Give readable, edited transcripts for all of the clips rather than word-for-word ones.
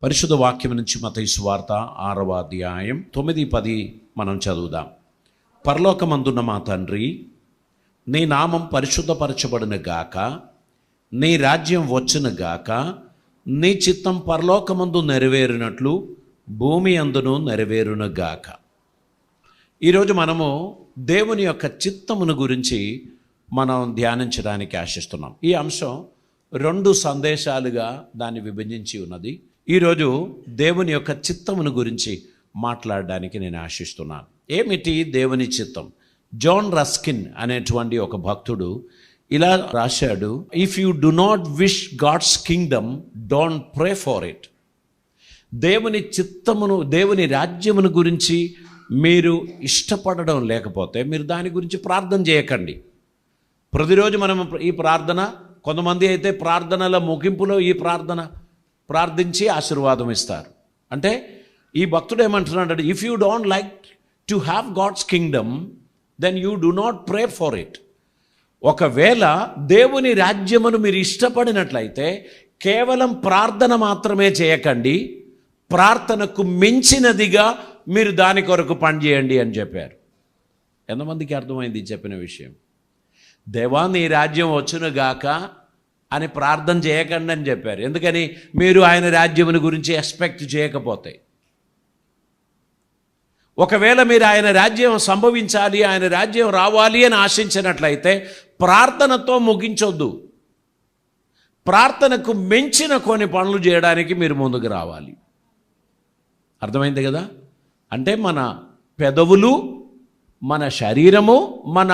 పరిశుద్ధ వాక్యం నుంచి మత్తయి సువార్త 6వ అధ్యాయం 9-10 మనం చదువుదాం. పరలోకమందున్న మా తండ్రి, నీ నామం పరిశుద్ధపరచబడును గాక, నీ రాజ్యం వచ్చును గాక, నీ చిత్తం పరలోకమందు నెరవేరినట్లు భూమి అందును నెరవేరును గాక. ఈరోజు మనము దేవుని యొక్క చిత్తమును గురించి మనం ధ్యానించడానికి ఆశిస్తున్నాం. ఈ అంశం 2 సందేశాలుగా దాన్ని విభజించి ఉన్నది. ఈరోజు దేవుని యొక్క చిత్తమును గురించి మాట్లాడడానికి నేను ఆశిస్తున్నాను. ఏమిటి దేవుని చిత్తం? జాన్ రస్కిన్ అనేటువంటి ఒక భక్తుడు ఇలా రాశాడు, if you do not wish God's kingdom, don't pray for it. దేవుని చిత్తమును, దేవుని రాజ్యమును గురించి మీరు ఇష్టపడడం లేకపోతే మీరు దాని గురించి ప్రార్థన చేయకండి. ప్రతిరోజు మనం ఈ ప్రార్థన, కొంతమంది అయితే ప్రార్థనల ముగింపులో ఈ ప్రార్థించి ఆశీర్వాదం ఇస్తారు. అంటే ఈ భక్తుడు ఏమంటున్నాడు, if you don't like to have God's kingdom, then you do not pray for it. ఒకవేళ దేవుని రాజ్యమును మీరు ఇష్టపడినట్లయితే కేవలం ప్రార్థన మాత్రమే చేయకండి, ప్రార్థనకు మించినదిగా మీరు దాని కొరకు పనిచేయండి అని చెప్పారు. ఎంతమందికి అర్థమైంది చెప్పిన విషయం? దేవా నీ రాజ్యం వచ్చును గాక అని ప్రార్థన చేయకండి అని చెప్పారు. ఎందుకని? మీరు ఆయన రాజ్యమును గురించి ఎక్స్పెక్ట్ చేయకపోతే. ఒకవేళ మీరు ఆయన రాజ్యం సంభవించాలి, ఆయన రాజ్యం రావాలి అని ఆశించినట్లయితే ప్రార్థనతో ముగించొద్దు. ప్రార్థనకు మించిన కొన్ని పనులు చేయడానికి మీరు ముందుకు రావాలి. అర్థమైంది కదా? అంటే మన పెదవులు, మన శరీరము, మన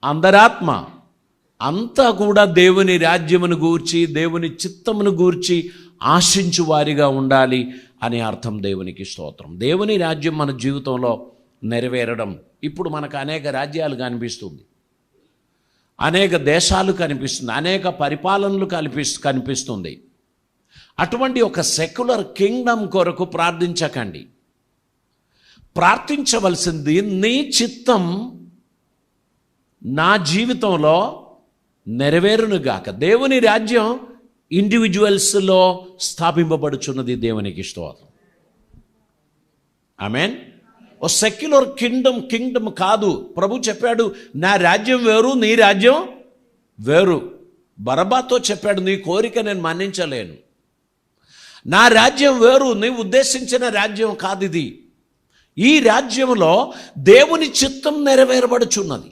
అంతరాత్మ అంతా కూడా దేవుని రాజ్యమును గూర్చి, దేవుని చిత్తమును గూర్చి ఆశించు వారిగా ఉండాలి అని అర్థం. దేవునికి స్తోత్రం. దేవుని రాజ్యం మన జీవితంలో నెరవేరడం, ఇప్పుడు మనకు అనేక రాజ్యాలు కనిపిస్తుంది, అనేక దేశాలు కనిపిస్తుంది, అనేక పరిపాలనలు కనిపిస్తుంది. అటువంటి ఒక సెక్యులర్ కింగ్డమ్ కొరకు ప్రార్థించకండి. ప్రార్థించవలసింది, నీ చిత్తం నా జీవితంలో నెరవేరునుగాక. దేవుని రాజ్యం ఇండివిజువల్స్లో స్థాపింపబడుచున్నది. దేవునికి స్తోత్రం. ఆమేన్. ఓ సెక్యులర్ కింగ్డమ్ కాదు. ప్రభు చెప్పాడు, నా రాజ్యం వేరు, నీ రాజ్యం వేరు. బరబాతో చెప్పాడు, నీ కోరిక నేను మన్నించలేను. నా రాజ్యం వేరు, నీ ఉద్దేశించిన రాజ్యం కాదు ఇది. ఈ రాజ్యంలో దేవుని చిత్తం నెరవేరబడుచున్నది.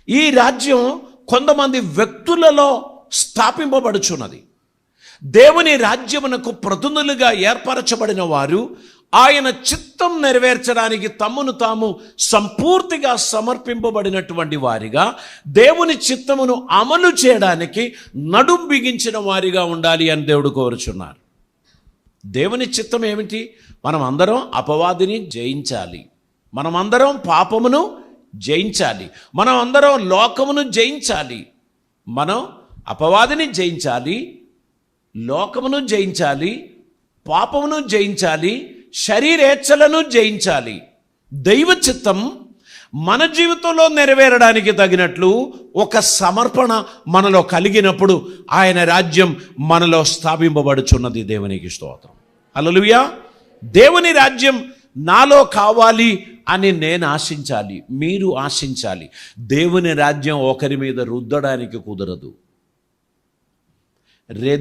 ఈ రాజ్యం కొంతమంది వ్యక్తులలో స్థాపింపబడుచున్నది. దేవుని రాజ్యమునకు ప్రతినిధులుగా ఏర్పరచబడిన వారు ఆయన చిత్తం నెరవేర్చడానికి తమను తాము సంపూర్తిగా సమర్పింపబడినటువంటి వారిగా, దేవుని చిత్తమును అమలు చేయడానికి నడుం బిగించిన వారిగా ఉండాలి అని దేవుడు కోరుచున్నారు. దేవుని చిత్తం ఏమిటి? మనం అందరం అపవాదిని జయించాలి, మనం అందరం పాపమును జయించాలి, మనం అందరం లోకమును జయించాలి. మనం అపవాదిని జయించాలి, లోకమును జయించాలి, పాపమును జయించాలి, శరీరేచ్ఛలను జయించాలి. దైవ చిత్తం మన జీవితంలో నెరవేరడానికి తగినట్లు ఒక సమర్పణ మనలో కలిగినప్పుడు ఆయన రాజ్యం మనలో స్థాపింపబడుచున్నది. దేవునికి స్తోత్రం. హల్లెలూయా. దేవుని రాజ్యం నాలో కావాలి అని నేను ఆశించాలి, మీరు ఆశించాలి. దేవుని రాజ్యం ఒకరి మీద రుద్దడానికి కుదరదు.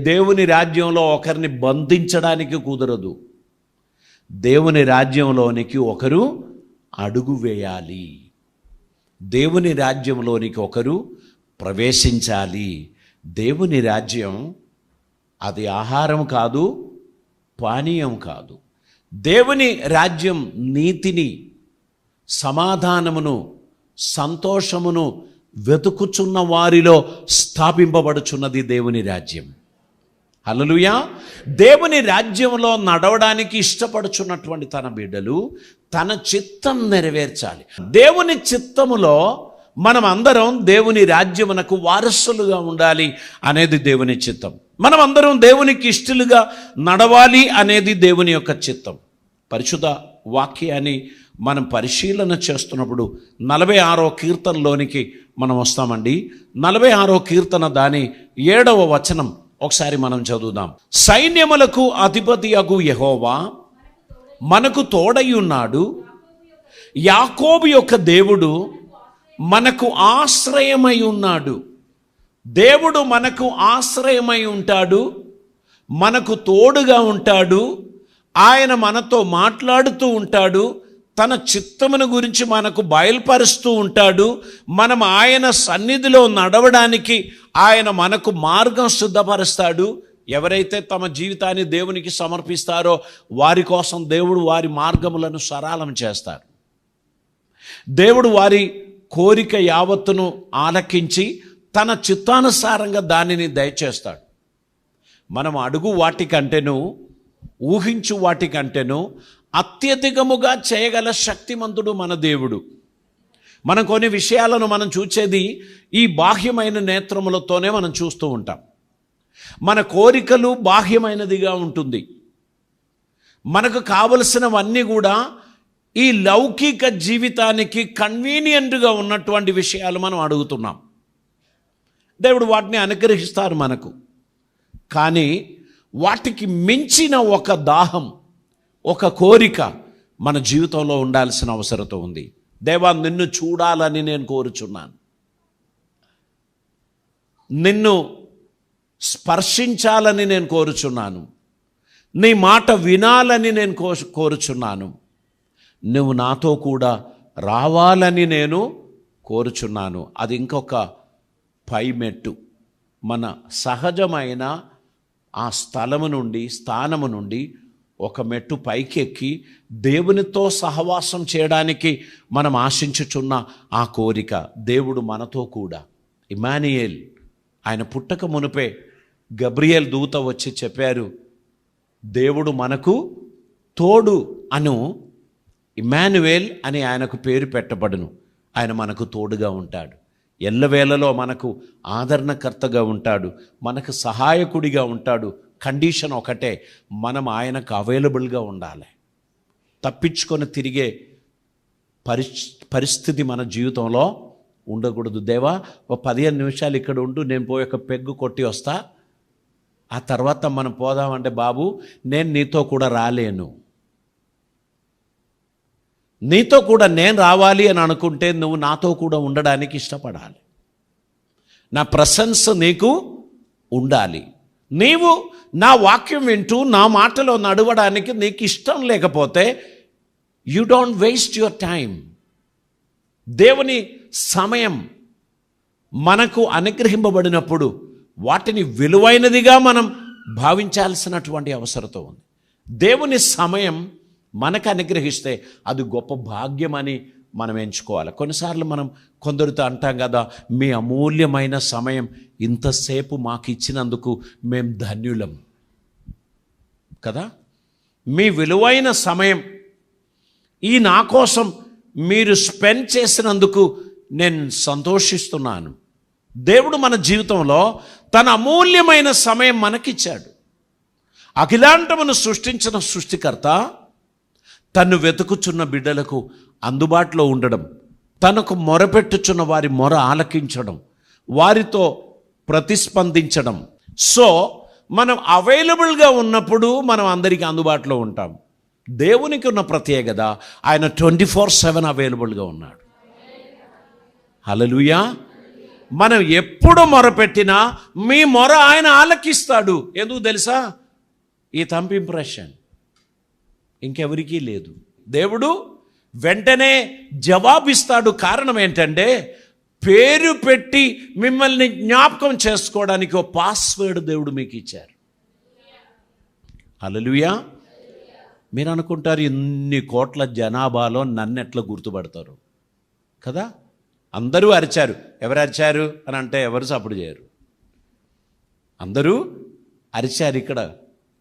దేవుని రాజ్యంలో ఒకరిని బంధించడానికి కుదరదు. దేవుని రాజ్యంలోనికి ఒకరు అడుగు వేయాలి, దేవుని రాజ్యంలోనికి ఒకరు ప్రవేశించాలి. దేవుని రాజ్యం అది ఆహారం కాదు, పానీయం కాదు. దేవుని రాజ్యం నీతిని, సమాధానమును, సంతోషమును వెతుకుచున్న వారిలో స్థాపింపబడుచున్నది దేవుని రాజ్యం. హల్లెలూయా. దేవుని రాజ్యంలో నడవడానికి ఇష్టపడుచున్నటువంటి తన బిడ్డలు తన చిత్తం నెరవేర్చాలి. దేవుని చిత్తములో మనం అందరం దేవుని రాజ్యమునకు వారసులుగా ఉండాలి అనేది దేవుని చిత్తం. మనం అందరం దేవునికి ఇష్టలుగా నడవాలి అనేది దేవుని యొక్క చిత్తం. పరిశుద్ధ వాక్యాన్ని మనం పరిశీలన చేస్తున్నప్పుడు 46వ కీర్తనలోనికి మనం వస్తామండి. 46వ కీర్తన దాని 7వ వచనం ఒకసారి మనం చదువుదాం. సైన్యములకు అధిపతియగు యెహోవా మనకు తోడై ఉన్నాడు. యాకోబు యొక్క దేవుడు మనకు ఆశ్రయమై ఉన్నాడు. దేవుడు మనకు ఆశ్రయమై ఉంటాడు, మనకు తోడుగా ఉంటాడు. ఆయన మనతో మాట్లాడుతూ ఉంటాడు, తన చిత్తమును గురించి మనకు బయలుపరుస్తూ ఉంటాడు. మనం ఆయన సన్నిధిలో నడవడానికి ఆయన మనకు మార్గం సిద్ధపరుస్తాడు. ఎవరైతే తమ జీవితాన్ని దేవునికి సమర్పిస్తారో వారి కోసం దేవుడు వారి మార్గములను సరళం చేస్తారు. దేవుడు వారి కోరిక యావత్తును ఆలకించి తన చిత్తానుసారంగా దానిని దయచేస్తాడు. మనం అడుగు వాటికంటేను, ఊహించు వాటికంటేను అత్యధికముగా చేయగల శక్తిమంతుడు మన దేవుడు. మనం కొన్ని విషయాలను మనం చూసేది ఈ బాహ్యమైన నేత్రములతోనే మనం చూస్తూ ఉంటాం. మన కోరికలు బాహ్యమైనదిగా ఉంటుంది. మనకు కావలసినవన్నీ కూడా ఈ లౌకిక జీవితానికి కన్వీనియంట్గా ఉన్నటువంటి విషయాలు మనం అడుగుతున్నాం. దేవుడు వాటిని అనుగ్రహిస్తారు మనకు. కానీ వాటికి మించిన ఒక దాహం, ఒక కోరిక మన జీవితంలో ఉండాల్సిన అవసరం ఉంది. దేవా, నిన్ను చూడాలని నేను కోరుచున్నాను, నిన్ను స్పర్శించాలని నేను కోరుచున్నాను, నీ మాట వినాలని నేను కోరుచున్నాను, నువ్వు నాతో కూడా రావాలని నేను కోరుచున్నాను. అది ఇంకొక పై మెట్టు. మన సహజమైన ఆ స్థానము నుండి ఒక మెట్టు పైకెక్కి దేవునితో సహవాసం చేయడానికి మనం ఆశించుచున్న ఆ కోరిక. దేవుడు మనతో కూడా. ఇమ్మానుయేల్, ఆయన పుట్టక మునుపే గబ్రియేల్ దూత వచ్చి చెప్పారు, దేవుడు మనకు తోడు అను. ఇమ్మానుయేల్ అని ఆయనకు పేరు పెట్టబడును. ఆయన మనకు తోడుగా ఉంటాడు. ఎల్లవేళలో మనకు ఆదరణకర్తగా ఉంటాడు, మనకు సహాయకుడిగా ఉంటాడు. కండిషన్ ఒకటే, మనం ఆయనకు అవైలబుల్గా ఉండాలి. తప్పించుకొని తిరిగే పరిస్థితి మన జీవితంలో ఉండకూడదు. దేవా, ఒక 15 నిమిషాలు ఇక్కడ ఉంటూ నేను పోయి ఒక పెగ్గు కొట్టి వస్తా, ఆ తర్వాత మనం పోదామంటే బాబు నేను నీతో కూడా రాలేను. నీతో కూడా నేను రావాలి అని అనుకుంటే నువ్వు నాతో కూడా ఉండడానికి ఇష్టపడాలి. నా ప్రెసెన్స్ నీకు ఉండాలి. నీవు నా వాక్యం వింటూ నా మాటలో నడవడానికి నీకు ఇష్టం లేకపోతే you don't waste your time. దేవుని సమయం మనకు అనుగ్రహింపబడినప్పుడు వాటిని విలువైనదిగా మనం భావించాల్సినటువంటి అవసరం ఉంది. దేవుని సమయం మనకు అనుగ్రహిస్తే అది గొప్ప భాగ్యం అని మనం ఎంచుకోవాలి. కొన్నిసార్లు మనం కొందరితో అంటాం కదా, మీ అమూల్యమైన సమయం ఇంతసేపు మాకు ఇచ్చినందుకు మేము ధన్యులం కదా. మీ విలువైన సమయం ఈ నా కోసం మీరు స్పెండ్ చేసినందుకు నేను సంతోషిస్తున్నాను. దేవుడు మన జీవితంలో తన అమూల్యమైన సమయం మనకిచ్చాడు. అఖిలాండమును సృష్టించిన సృష్టికర్త తన్ను వెతుకుచున్న బిడ్డలకు అందుబాటులో ఉండడం, తనకు మొరపెట్టుచున్న వారి మొర ఆలకించడం, వారితో ప్రతిస్పందించడం. సో మనం అవైలబుల్గా ఉన్నప్పుడు మనం అందరికీ అందుబాటులో ఉంటాం. దేవునికి ఉన్న ప్రత్యేకత, ఆయన 24/7 అవైలబుల్గా ఉన్నాడు. హల్లెలూయా. మనం ఎప్పుడు మొరపెట్టినా మీ మొర ఆయన ఆలకిస్తాడు. ఎందుకు తెలుసా? ఈ థంబ్ ఇంప్రెషన్ ఇంకెవరికీ లేదు. దేవుడు వెంటనే జవాబిస్తాడు. కారణం ఏంటంటే పేరు పెట్టి మిమ్మల్ని జ్ఞాపకం చేసుకోవడానికి ఒక పాస్వర్డ్ దేవుడు మీకు ఇచ్చారు. హల్లెలూయా. మీరు అనుకుంటారు ఇన్ని కోట్ల జనాభాలో నన్ను ఎట్లా గుర్తుపడతారు కదా. అందరూ అరిచారు. ఎవరు అరిచారు అని అంటే ఎవరు సపోర్ట్ చేయరు. అందరూ అరిచారు. ఇక్కడ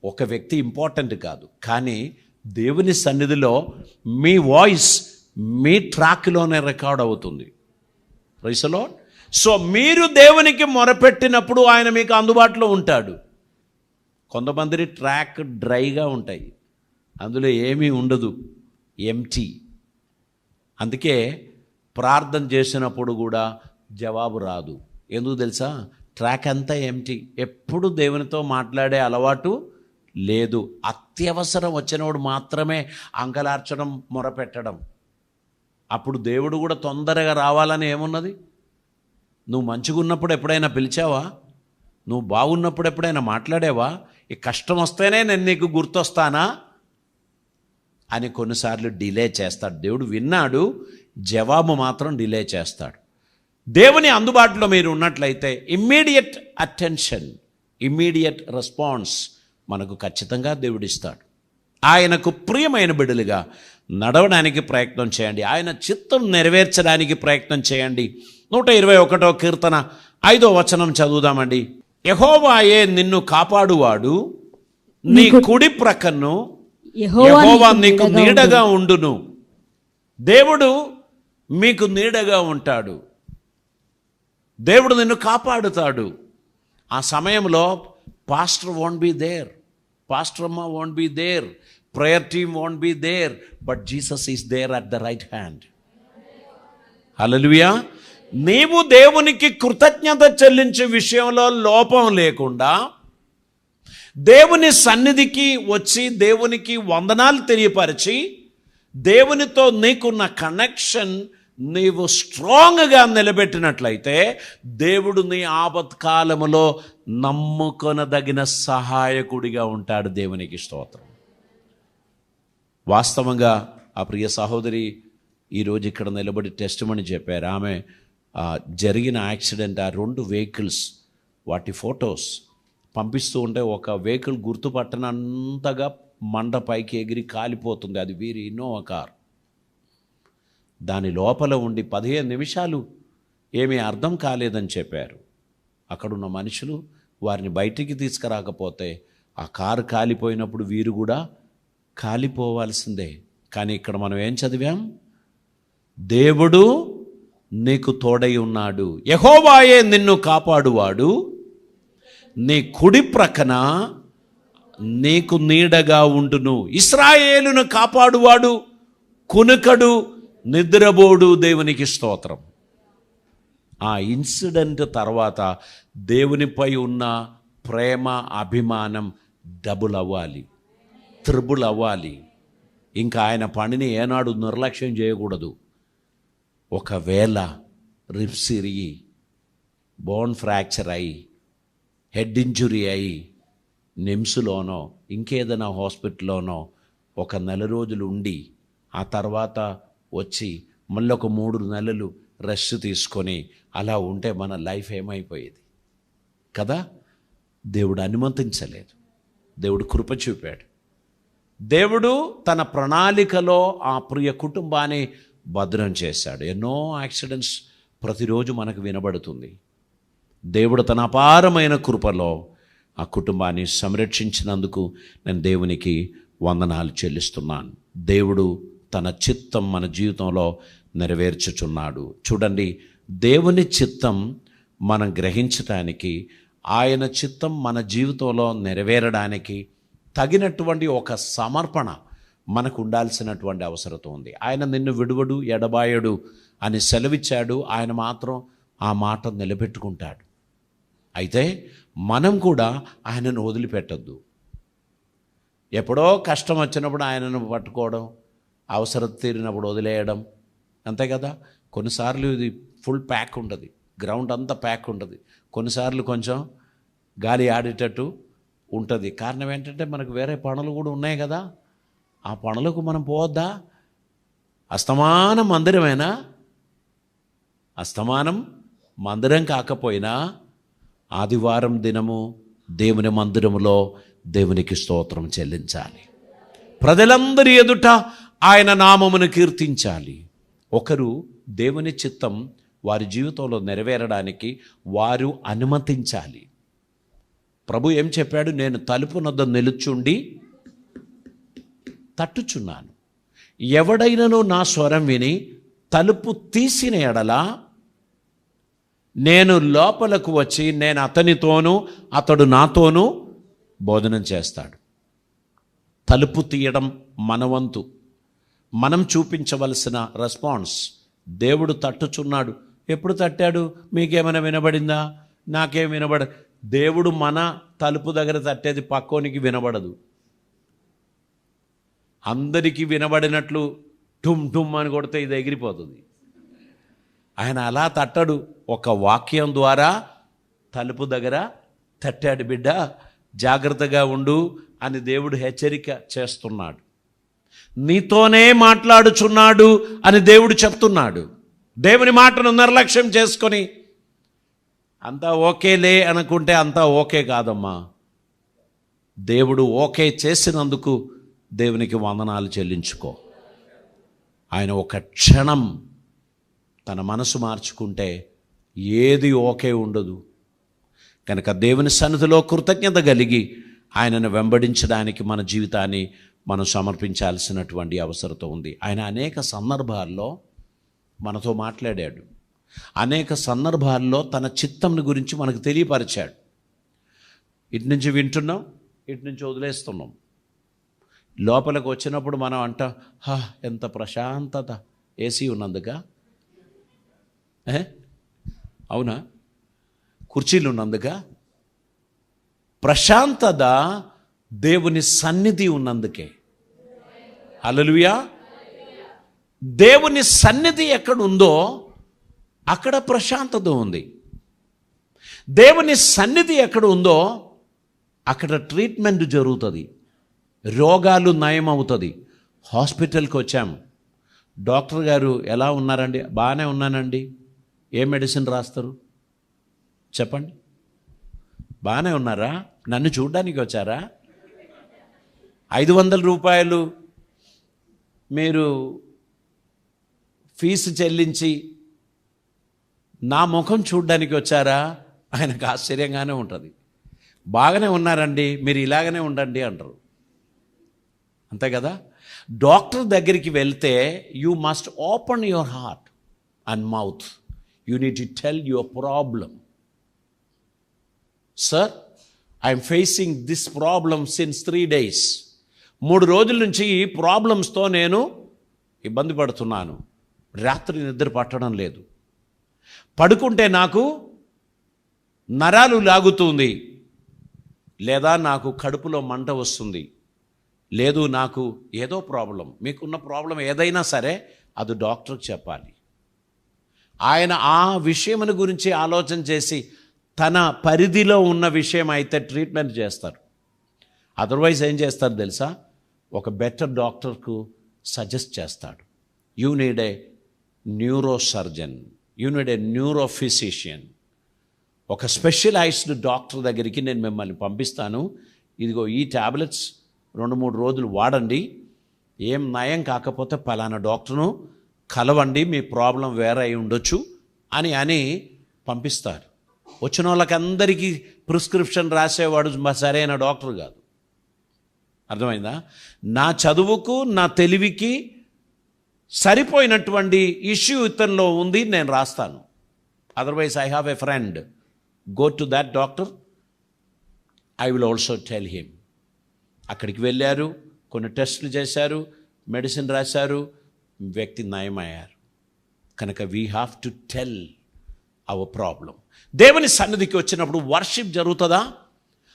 ఒక వ్యక్తి ఇంపార్టెంట్ కాదు, కానీ దేవుని సన్నిధిలో మీ వాయిస్ మీ ట్రాక్లోనే రికార్డ్ అవుతుంది. Praise the lord. సో మీరు దేవునికి మొరపెట్టినప్పుడు ఆయన మీకు అందుబాటులో ఉంటాడు. కొంతమంది ట్రాక్ డ్రైగా ఉంటాయి, అందులో ఏమీ ఉండదు, ఎంటీ. అందుకే ప్రార్థన చేసినప్పుడు కూడా జవాబు రాదు. ఎందుకు తెలుసా? ట్రాక్ అంతా ఏమిటి, ఎప్పుడు దేవునితో మాట్లాడే అలవాటు లేదు. అత్యవసరం వచ్చినప్పుడు మాత్రమే అంగలార్చడం, మొరపెట్టడం. అప్పుడు దేవుడు కూడా తొందరగా రావాలని ఏమున్నది? నువ్వు మంచిగా ఉన్నప్పుడు ఎప్పుడైనా పిలిచావా? నువ్వు బాగున్నప్పుడు ఎప్పుడైనా మాట్లాడావా? ఈ కష్టం వస్తేనే నేను నీకు గుర్తొస్తానా అని కొన్నిసార్లు డిలే చేస్తాడు. దేవుడు విన్నాడు, జవాబు మాత్రం డిలే చేస్తాడు. దేవుని అందుబాటులో మీరు ఉన్నట్లయితే ఇమ్మీడియట్ అటెన్షన్, ఇమ్మీడియట్ రెస్పాన్స్ మనకు ఖచ్చితంగా దేవుడిస్తాడు. ఆయనకు ప్రియమైన బిడ్డలుగా నడవడానికి ప్రయత్నం చేయండి. ఆయన చిత్తం నెరవేర్చడానికి ప్రయత్నం చేయండి. 121వ కీర్తన 5వ వచనం చదువుదామండి. యెహోవాయే నిన్ను కాపాడువాడు, నీ కుడి ప్రక్కను యెహోవా నీకు నీడగా ఉండును. దేవుడు మీకు నీడగా ఉంటాడు. దేవుడు నిన్ను కాపాడుతాడు. ఆ సమయంలో pastor won't be there, pastor అమ్మ won't be there, prayer team won't be there, but Jesus is there at the right hand. Hallelujah. నీవు దేవునికి కృతజ్ఞత చెల్లించే విషయంలో లోపం లేకుండా దేవుని సన్నిధికి వచ్చి దేవునికి వందనాలు తెలియపరిచి దేవునితో నీకున్న కనెక్షన్ నీవు స్ట్రాంగ్గా నిలబెట్టినట్లయితే దేవుడు నీ ఆపత్కాలములో నమ్ముకొనదగిన సహాయకుడిగా ఉంటాడు. దేవునికి స్తోత్రం. వాస్తవంగా ఆ ప్రియ సహోదరి ఈరోజు ఇక్కడ నిలబడి టెస్టిమనీ చెప్పారు. ఆమె జరిగిన యాక్సిడెంట్, ఆ 2 వెహికల్స్ వాటి ఫొటోస్ పంపిస్తూ ఉంటే ఒక వెహికల్ గుర్తుపట్టనంతగా మండ పైకి ఎగిరి కాలిపోతుంది. అది వీరి ఇన్నోవా కార్. దాని లోపల ఉండి 15 నిమిషాలు ఏమీ అర్థం కాలేదని చెప్పారు. అక్కడున్న మనుషులు వారిని బయటికి తీసుకురాకపోతే ఆ కారు కాలిపోయినప్పుడు వీరు కూడా కాలిపోవాల్సిందే. కానీ ఇక్కడ మనం ఏం చదివాం? దేవుడు నీకు తోడై ఉన్నాడు, యెహోవాయే నిన్ను కాపాడువాడు, నీ కుడి ప్రక్కన నీకు నీడగా ఉండును. ఇశ్రాయేలును కాపాడువాడు, కునుకడు, నిద్రబోడు. దేవునికి స్తోత్రం. ఆ ఇన్సిడెంట్ తర్వాత దేవునిపై ఉన్న ప్రేమ, అభిమానం డబుల్ అవ్వాలి, త్రిబుల్ అవ్వాలి. ఇంకా ఆయన పనిని ఏనాడు నిర్లక్ష్యం చేయకూడదు. ఒకవేళ రిబ్స్ ఇరిగి, బోన్ ఫ్రాక్చర్ అయ్యి, హెడ్ ఇంజురీ అయ్యి నిమ్స్లోనో ఇంకేదైనా హాస్పిటల్లోనో ఒక 1 నెల రోజులు ఉండి ఆ తర్వాత వచ్చి మళ్ళీ ఒక 3 నెలలు రెస్ట్ తీసుకొని అలా ఉంటే మన లైఫ్ ఏమైపోయేది కదా? దేవుడు అనుమతించలేదు. దేవుడు కృప చూపాడు. దేవుడు తన ప్రణాళికలో ఆ ప్రియ కుటుంబాన్ని భద్రం చేశాడు. ఎన్నో యాక్సిడెంట్స్ ప్రతిరోజు మనకు వినబడుతుంది. దేవుడు తన అపారమైన కృపలో ఆ కుటుంబాన్ని సంరక్షించినందుకు నేను దేవునికి వందనాలు చెల్లిస్తున్నాను. దేవుడు తన చిత్తం మన జీవితంలో నెరవేర్చుచున్నాడు. చూడండి, దేవుని చిత్తం మనం గ్రహించటానికి, ఆయన చిత్తం మన జీవితంలో నెరవేరడానికి తగినటువంటి ఒక సమర్పణ మనకు ఉండాల్సినటువంటి అవసరం ఉంది. ఆయన నిన్ను విడువడు, ఎడబాయడు అని సెలవిచ్చాడు. ఆయన మాత్రం ఆ మాట నిలబెట్టుకుంటాడు. అయితే మనం కూడా ఆయనను వదిలిపెట్టద్దు. ఎప్పుడో కష్టం వచ్చినప్పుడు ఆయనను పట్టుకోవడం, అవసరం తీరినప్పుడు వదిలేయడం, అంతే కదా. కొన్నిసార్లు ఇది ఫుల్ ప్యాక్ ఉంటుంది, గ్రౌండ్ అంతా ప్యాక్ ఉంటుంది. కొన్నిసార్లు కొంచెం గాలి ఆడేటట్టు ఉంటుంది. కారణం ఏంటంటే మనకు వేరే పనులు కూడా ఉన్నాయి కదా. ఆ పనులకు మనం పోవద్దా? అస్తమానం మందిరమేనా? అస్తమానం మందిరం కాకపోయినా ఆదివారం దినము దేవుని మందిరములో దేవునికి స్తోత్రం చెల్లించాలి. ప్రజలందరి ఎదుట ఆయన నామమును కీర్తించాలి. ఒకరు దేవుని చిత్తం వారి జీవితంలో నెరవేరడానికి వారు అనుమతించాలి. ప్రభు ఏం చెప్పాడు? నేను తలుపు నొద్ద నిలుచుండి తట్టుచున్నాను. ఎవడైనను నా స్వరం విని తలుపు తీసిన ఎడల నేను లోపలకు వచ్చి నేను అతనితోనూ అతడు నాతోనూ భోజనం చేస్తాడు. తలుపు తీయడం మన వంతు, మనం చూపించవలసిన రెస్పాన్స్. దేవుడు తట్టుచున్నాడు. ఎప్పుడు తట్టాడు? మీకేమైనా వినబడిందా? నాకేం వినబడదు. దేవుడు మన తలుపు దగ్గర తట్టేది పక్కోనికి వినబడదు. అందరికీ వినబడినట్లు టుమ్ టుమ్ అని కొడితే ఇది ఎగిరిపోతుంది. ఆయన అలా తట్టడు, ఒక వాక్యం ద్వారా తలుపు దగ్గర తట్టాడు. బిడ్డ జాగ్రత్తగా ఉండు అని దేవుడు హెచ్చరిక చేస్తున్నాడు. నీతోనే మాట్లాడుచున్నాడు అని దేవుడు చెప్తున్నాడు. దేవుని మాటను నిర్లక్ష్యం చేసుకొని అంతా ఓకేలే అనుకుంటే అంతా ఓకే కాదమ్మా. దేవుడు ఓకే చేసినందుకు దేవునికి వందనాలు చెల్లించుకో. ఆయన ఒక క్షణం తన మనసు మార్చుకుంటే ఏది ఓకే ఉండదు. కనుక దేవుని సన్నిధిలో కృతజ్ఞత కలిగి ఆయనను వెంబడించడానికి మన జీవితాన్ని మనం సమర్పించాల్సినటువంటి అవసరం ఉంది. ఆయన అనేక సందర్భాల్లో మనతో మాట్లాడాడు. అనేక సందర్భాల్లో తన చిత్తంని గురించి మనకు తెలియపరిచాడు. ఇటు నుంచి వింటున్నాం, ఇటు నుంచి వదిలేస్తున్నాం. లోపలికి వచ్చినప్పుడు మనం అంటాం, ఎంత ప్రశాంతత, ఏసీ ఉన్నందుక, అవునా, కుర్చీలు ఉన్నందుక. ప్రశాంతత దేవుని సన్నిధి ఉన్నందుకే. హల్లెలూయా. దేవుని సన్నిధి ఎక్కడ ఉందో అక్కడ ప్రశాంతత ఉంది. దేవుని సన్నిధి ఎక్కడ ఉందో అక్కడ ట్రీట్మెంట్ జరుగుతుంది, రోగాలు నయమవుతుంది. హాస్పిటల్కి వచ్చాం, డాక్టర్ గారు ఎలా ఉన్నారండి? బాగానే ఉన్నానండి. ఏ మెడిసిన్ రాస్తారు చెప్పండి? బాగానే ఉన్నారా? నన్ను చూడడానికి వచ్చారా? 500 రూపాయలు మీరు ఫీజు చెల్లించి నా ముఖం చూడడానికి వచ్చారా? ఆయనకు ఆశ్చర్యంగానే ఉంటుంది. బాగానే ఉన్నారండి, మీరు ఇలాగనే ఉండండి అంటారు. అంతే కదా? డాక్టర్ దగ్గరికి వెళ్తే you must open your heart and mouth. You need to tell your problem. Sir, I'm facing this problem since 3 days. 3 రోజుల నుంచి ఈ ప్రాబ్లమ్స్తో నేను ఇబ్బంది పడుతున్నాను. రాత్రి నిద్ర పట్టడం లేదు, పడుకుంటే నాకు నరాలు లాగుతుంది, లేదా నాకు కడుపులో మంట వస్తుంది, లేదు నాకు ఏదో ప్రాబ్లం. మీకున్న ప్రాబ్లం ఏదైనా సరే అది డాక్టర్కి చెప్పాలి. ఆయన ఆ విషయమును గురించి ఆలోచన చేసి తన పరిధిలో ఉన్న విషయం అయితే ట్రీట్మెంట్ చేస్తారు. అదర్వైజ్ ఏం చేస్తారు తెలుసా? ఒక బెటర్ డాక్టర్కు సజెస్ట్ చేస్తాడు. You need a neuro surgeon, you need a neuro physician, ఒక స్పెషలైజ్డ్ డాక్టర్ దగ్గరికి నేను మిమ్మల్ని పంపిస్తాను. ఇదిగో ఈ ట్యాబ్లెట్స్ 2-3 రోజులు వాడండి, ఏం నయం కాకపోతే పలానా డాక్టర్ను కలవండి, మీ ప్రాబ్లం వేరే అయి ఉండొచ్చు అని పంపిస్తారు. వచ్చిన వాళ్ళకందరికీ ప్రిస్క్రిప్షన్ రాసేవాడు సరైన డాక్టర్ కాదు. అర్థమైందా? నా చదువుకు నా తెలివికి సరిపోయినటువంటి ఇష్యూ ఇతనిలో ఉంది, నేను రాస్తాను. Otherwise I have a friend, go to that doctor, I will also tell him. అక్కడికి వెళ్ళారు, కొన్ని టెస్టులు చేశారు, మెడిసిన్ రాశారు, వ్యక్తి నయమయ్యారు. కనుక we have to tell our problem. దేవుని సన్నిధికి వచ్చినప్పుడు వర్షిప్ జరుగుతుందా?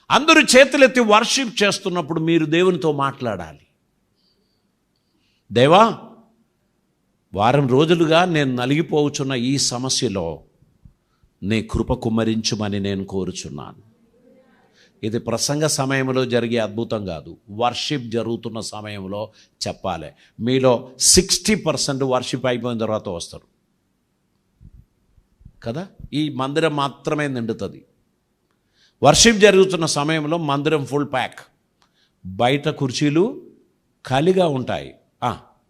అందరూ చేతులెత్తి వర్షిప్ చేస్తున్నప్పుడు మీరు దేవునితో మాట్లాడాలి. దేవా, వారం రోజులుగా నేను నలిగిపోవచ్చున్న ఈ సమస్యలో నీ కృప కుమ్మరించుమని నేను కోరుచున్నాను. ఇది ప్రసంగ సమయంలో జరిగే అద్భుతం కాదు, వర్షిప్ జరుగుతున్న సమయంలో చెప్పాలి. మీలో 60% వర్షిప్ అయిపోయిన తర్వాత వస్తారు కదా. ఈ మందిరం మాత్రమే నిండుతుంది. వర్షిప్ జరుగుతున్న సమయంలో మందిరం ఫుల్ ప్యాక్, బయట కుర్చీలు ఖాళీగా ఉంటాయి.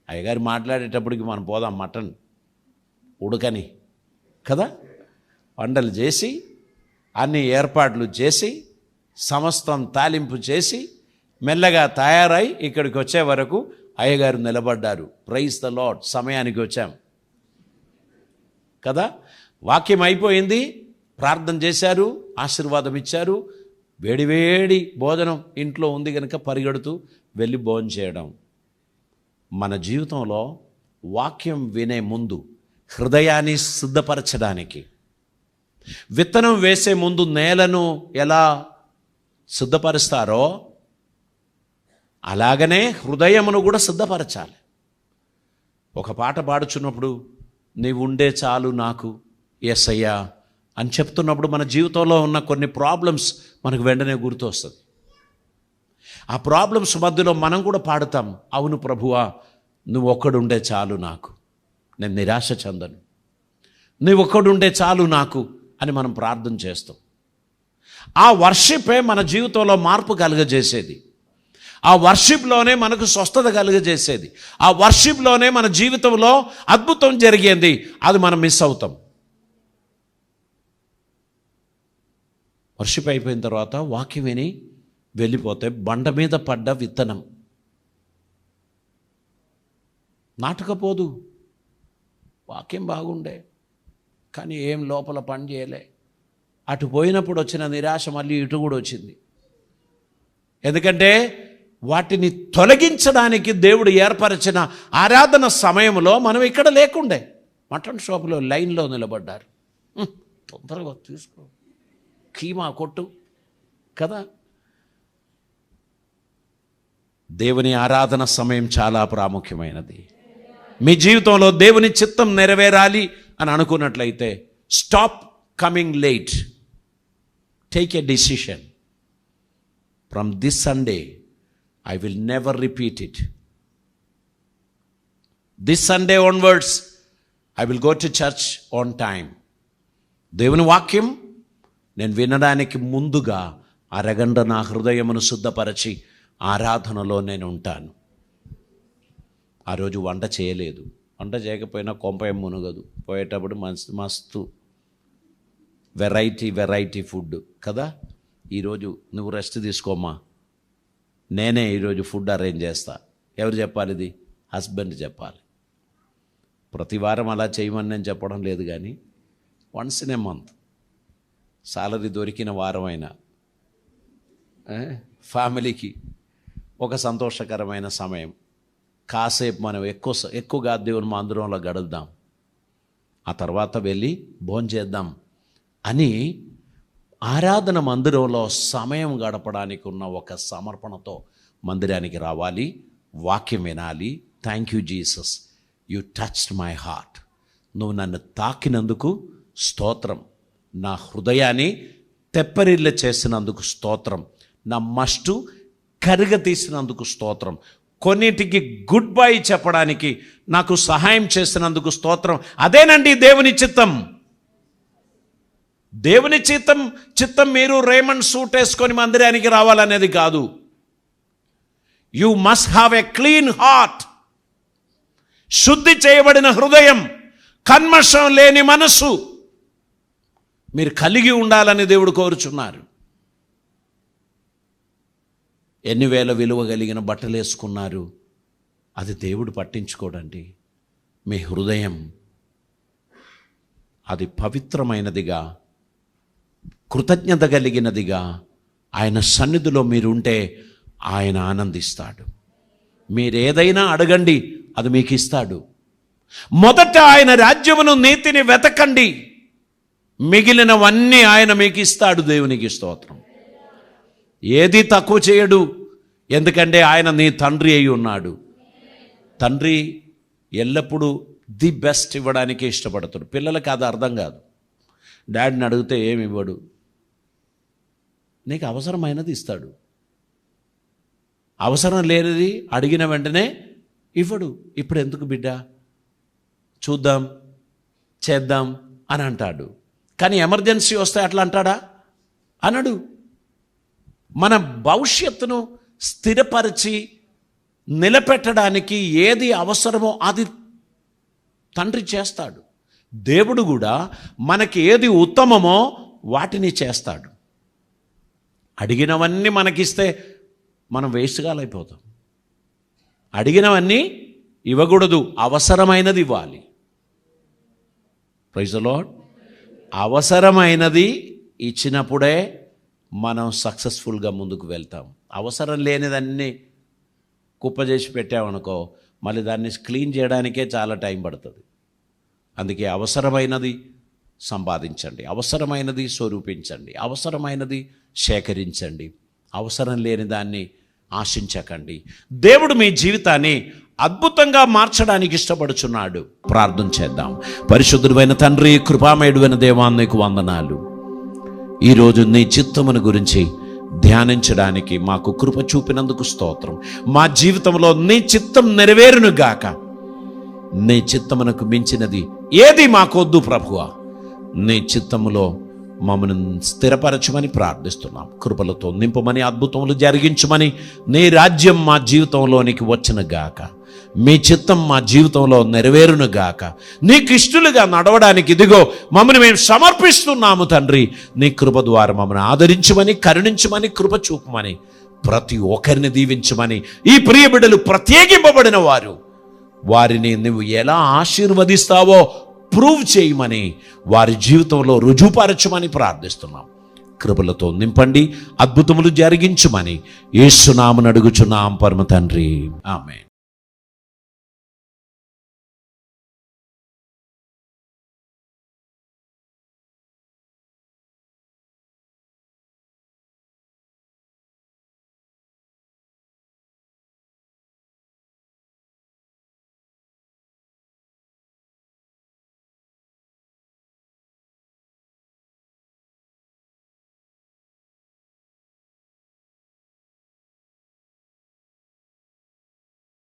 అయ్యగారు మాట్లాడేటప్పటికి మనం పోదాం మటన్ ఉడకని కదా, వంటలు చేసి అన్ని ఏర్పాట్లు చేసి సమస్తం తాలింపు చేసి మెల్లగా తయారై ఇక్కడికి వచ్చే వరకు అయ్యగారు నిలబడ్డారు. ప్రైజ్ ద లార్డ్, సమయానికి వచ్చాం కదా. వాక్యం అయిపోయింది, ప్రార్థన చేశారు, ఆశీర్వాదం ఇచ్చారు, వేడివేడి భోజనం ఇంట్లో ఉంది కనుక పరిగెడుతూ వెళ్ళి భోజనం చేయడం. మన జీవితంలో వాక్యం వినే ముందు హృదయాన్ని సిద్ధపరచడానికి, విత్తనం వేసే ముందు నేలను ఎలా సిద్ధపరుస్తారో అలాగనే హృదయమును కూడా సిద్ధపరచాలి. ఒక పాట పాడుచున్నప్పుడు నీవు ఉండే చాలు నాకు యేసయ్యా అని చెప్తున్నప్పుడు మన జీవితంలో ఉన్న కొన్ని ప్రాబ్లమ్స్ మనకు వెంటనే గుర్తు వస్తుంది. ఆ ప్రాబ్లమ్స్ మధ్యలో మనం కూడా పాడుతాం, అవును ప్రభువా నువ్వు ఒక్కడుండే చాలు నాకు, నేను నిరాశ చెందను, నువ్వు ఒక్కడుండే చాలు నాకు అని మనం ప్రార్థన చేస్తాం. ఆ వర్షిపే మన జీవితంలో మార్పు కలుగజేసేది. ఆ వర్షిప్లోనే మనకు స్వస్థత కలుగజేసేది. ఆ వర్షిప్లోనే మన జీవితంలో అద్భుతం జరిగేది. అది మనం మిస్ అవుతాం. వర్షిప్ అయిపోయిన తర్వాత వాక్యం విని వెళ్ళిపోతే బండ మీద పడ్డ విత్తనం నాటకపోదు. వాక్యం బాగుండే కానీ ఏం లోపల పని చేయలే. అటు పోయినప్పుడు వచ్చిన నిరాశ మళ్ళీ ఇటు కూడా వచ్చింది. ఎందుకంటే వాటిని తొలగించడానికి దేవుడు ఏర్పరిచిన ఆరాధన సమయంలో మనం ఇక్కడ లేకుండే. మటన్ షాపులో లైన్లో నిలబడ్డారు. తొందరగా తీసుకో, కీమా కొట్టు కదా. దేవుని ఆరాధన సమయం చాలా ప్రాముఖ్యమైనది. మీ జీవితంలో దేవుని చిత్తం నెరవేరాలి అని అనుకున్నట్లయితే stop coming late. Take a decision. From this Sunday I will never repeat it. This Sunday onwards, I will go to church on time. దేవుని వాక్యం నేను వినడానికి ముందుగా అరగంట నా హృదయమును శుద్ధపరచి ఆరాధనలో నేను ఉంటాను. ఆ రోజు వంట చేయలేదు, వంట చేయకపోయినా కొంపయం మునగదు. పోయేటప్పుడు మస్తు వెరైటీ ఫుడ్ కదా. ఈరోజు నువ్వు రెస్ట్ తీసుకోమ్మా, నేనే ఈరోజు ఫుడ్ అరేంజ్ చేస్తా. ఎవరు చెప్పాలి? ఇది హస్బెండ్ చెప్పాలి. ప్రతి వారం అలా చేయమని నేను చెప్పడం లేదు, కానీ once in a month salary దొరికిన వారమైనా ఫ్యామిలీకి ఒక సంతోషకరమైన సమయం, కాసేపు మనం ఎక్కువగా దేవుని మందిరంలో గడుద్దాం, ఆ తర్వాత వెళ్ళి భోంచేద్దాం అని ఆరాధన మందిరంలో సమయం గడపడానికి ఉన్న ఒక సమర్పణతో మందిరానికి రావాలి. వాక్యం వినాలి. Thank you Jesus, you touched my heart. నువ్వు నన్ను తాకినందుకు స్తోత్రం. నా హృదయాన్ని తెప్పరిల్ల చేసినందుకు స్తోత్రం. నా మస్టు కరుగ తీసినందుకు స్తోత్రం. కొన్నిటికి గుడ్ బై చెప్పడానికి నాకు సహాయం చేసినందుకు స్తోత్రం. అదేనండి దేవుని చిత్తం. దేవుని చిత్తం మీరు రేమండ్ సూట్ వేసుకొని మందిరానికి రావాలనేది కాదు. You must have a clean heart. శుద్ధి చేయబడిన హృదయం, కల్మషం లేని మనసు మీరు కలిగి ఉండాలని దేవుడు కోరుచున్నారు. ఎన్ని వేల విలువ కలిగిన బట్టలు వేసుకున్నారు, అది దేవుడు పట్టించుకోడండి. మీ హృదయం అది పవిత్రమైనదిగా, కృతజ్ఞత కలిగినదిగా ఆయన సన్నిధిలో మీరుంటే ఆయన ఆనందిస్తాడు. మీరేదైనా అడగండి, అది మీకు ఇస్తాడు. మొదట ఆయన రాజ్యమును నీతిని వెతకండి, మిగిలినవన్నీ ఆయన మీకు ఇస్తాడు. దేవునికి స్తోత్రం. ఏది తక్కువ చేయడు, ఎందుకంటే ఆయన నీ తండ్రి అయి ఉన్నాడు. తండ్రి ఎల్లప్పుడూ ది బెస్ట్ ఇవ్వడానికే ఇష్టపడతాడు. పిల్లలకి అది అర్థం కాదు. డాడీని అడిగితే ఏమి ఇవ్వడు, నీకు అవసరమైనది ఇస్తాడు. అవసరం లేనిది అడిగిన వెంటనే ఇవ్వడు. ఇప్పుడు ఎందుకు బిడ్డ, చూద్దాం చేద్దాం అని అంటాడు. కానీ ఎమర్జెన్సీ వస్తే అట్లా అంటాడా? అనడు. మన భవిష్యత్తును స్థిరపరిచి నిలబెట్టడానికి ఏది అవసరమో అది తండ్రి చేస్తాడు. దేవుడు కూడా మనకి ఏది ఉత్తమమో వాటిని చేస్తాడు. అడిగినవన్నీ మనకిస్తే మనం వేస్ట్గా అయిపోతాం. అడిగినవన్నీ ఇవ్వకూడదు, అవసరమైనది ఇవ్వాలి. Praise the lord. అవసరమైనది ఇచ్చినప్పుడే మనం సక్సెస్ఫుల్గా ముందుకు వెళ్తాం. అవసరం లేనిదన్నీ కుప్పజేసి పెట్టామనుకో, మళ్ళీ దాన్ని క్లీన్ చేయడానికే చాలా టైం పడుతుంది. అందుకే అవసరమైనది సంపాదించండి, అవసరమైనది స్వరూపించండి, అవసరమైనది సేకరించండి, అవసరం లేని దాన్ని ఆశించకండి. దేవుడు మీ జీవితాన్ని అద్భుతంగా మార్చడానికి ఇష్టపడుచున్నాడు. ప్రార్థన చేద్దాం. పరిశుద్ధుడైన తండ్రి, కృపామయుడైన దేవా, నీకు వందనాలు. ఈరోజు నీ చిత్తమును గురించి ధ్యానించడానికి మాకు కృప చూపినందుకు స్తోత్రం. మా జీవితంలో నీ చిత్తం నెరవేరును గాక. నీ చిత్తమునకు మించినది ఏది మాకొద్దు ప్రభువా. నీ చిత్తములో మమ్మల్ని స్థిరపరచమని ప్రార్థిస్తున్నాం. కృపలతో నింపమని, అద్భుతములు జరిగించమని, నీ రాజ్యం మా జీవితంలోనికి వచ్చిన గాక. మీ చిత్తం మా జీవితంలో నెరవేరును గాక. నీకు ఇష్టలుగా నడవడానికి ఇదిగో మమ్మల్ని మేము సమర్పిస్తున్నాము తండ్రి. నీ కృప ద్వారా మమ్మల్ని ఆదరించమని, కరుణించమని, కృప చూపమని, ప్రతి ఒక్కరిని దీవించమని, ఈ ప్రియ బిడ్డలు ప్రత్యేకింపబడిన వారు, వారిని నువ్వు ఎలా ఆశీర్వదిస్తావో ప్రూవ్ చేయమని, వారి జీవితంలో రుజువుపరచమని ప్రార్థిస్తున్నాం. కృపలతో నింపండి, అద్భుతములు జరిగించమని యేసు నామమున అడుగుచున్నాం పరమ తండ్రి. ఆమేన్.